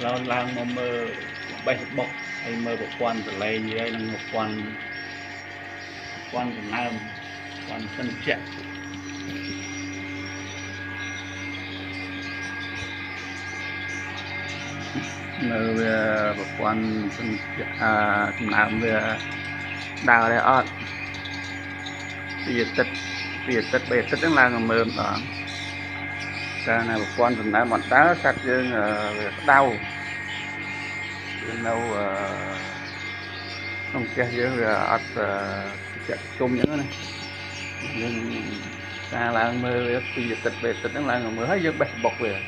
เราlang mà mơ bay bọc hay mơ một quan từ lấy như đây là một quan từ nam quan sân chạy nơi một quan sân nam về đào đây ớt bây giờ tích đang lang mơ đó cái này một quan từ nam bọn đá sạch dương đau đâu không kia với ớt chặt chung những này nhưng ta là mơ bây giờ tích đang lang mơ hết dương bạch bọc về